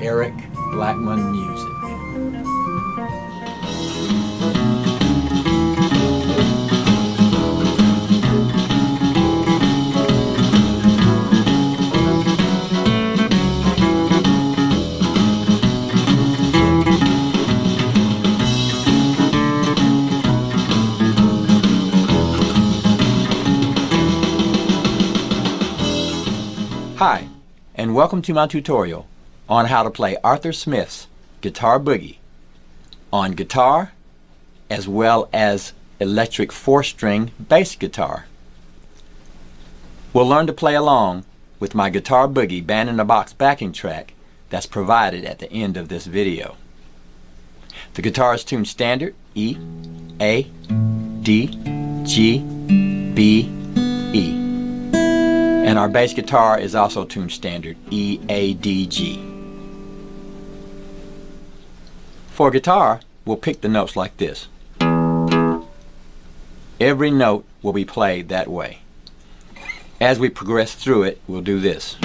Eric Blackmon Music. Hi, and welcome to my tutorial on how to play Arthur Smith's Guitar Boogie on guitar as well as electric 4-string bass guitar. We'll learn to play along with my Guitar Boogie band-in-a-box backing track that's provided at the end of this video. The guitar is tuned standard E, A, D, G, B, E. And our bass guitar is also tuned standard E, A, D, G. For guitar, we'll pick the notes like this. Every note will be played that way. As we progress through it, we'll do this.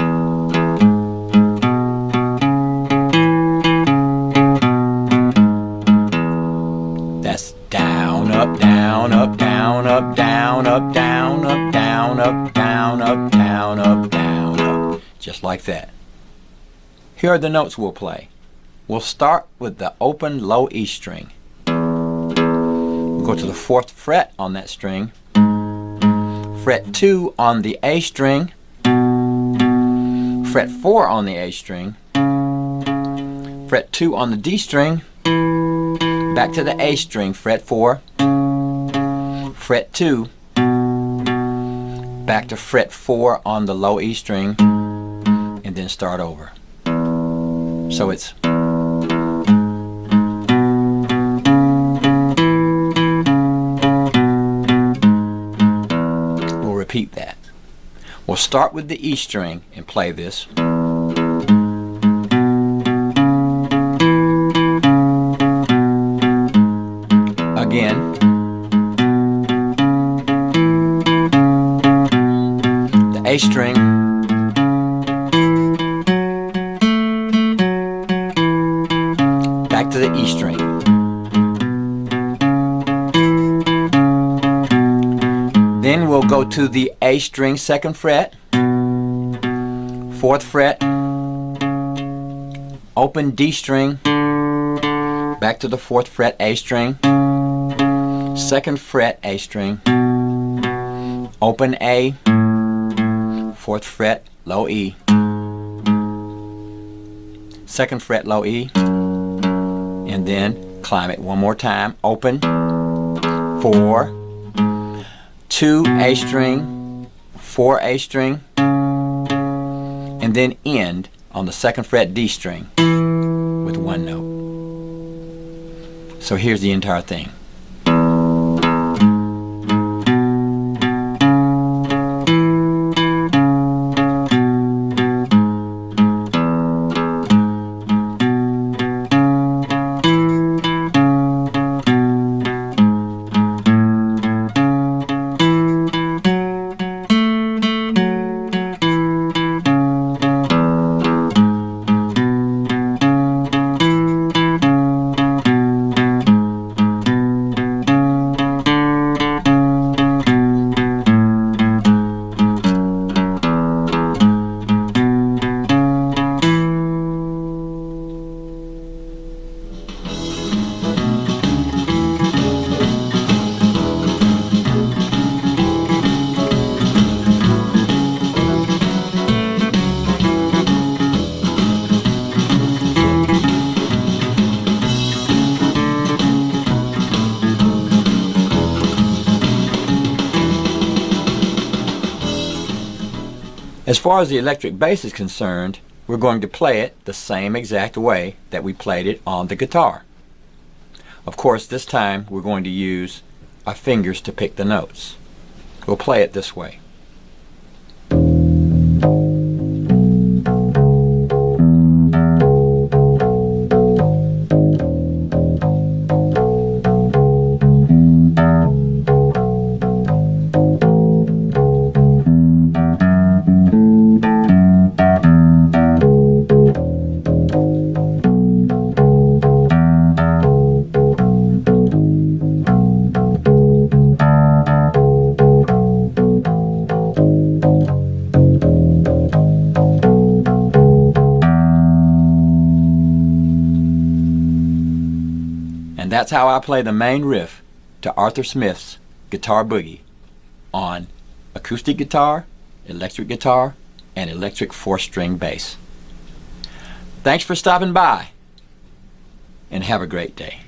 That's down, up, down, up, down, up, down, up, down, up, down, up, down, up, down, up, down, up. Just like that. Here are the notes we'll play. We'll start with the open low E string. We'll go to the 4th fret on that string, fret 2 on the A string, fret 4 on the A string, fret 2 on the D string, back to the A string, fret 4, fret 2, back to fret 4 on the low E string, and then start over. So it's repeat that. We'll start with the E string and play this. Again. The A string. Back to the E string. Then we'll go to the A string 2nd fret, 4th fret, open D string, back to the 4th fret A string, 2nd fret A string, open A, 4th fret low E, 2nd fret low E, and then climb it one more time, open, 4, 2 A string, 4 A string, and then end on the 2nd fret D string with one note. So here's the entire thing. As far as the electric bass is concerned, we're going to play it the same exact way that we played it on the guitar. Of course, this time we're going to use our fingers to pick the notes. We'll play it this way. that's how I play the main riff to Arthur Smith's Guitar Boogie on acoustic guitar, electric guitar, and electric 4-string bass. Thanks for stopping by, and have a great day.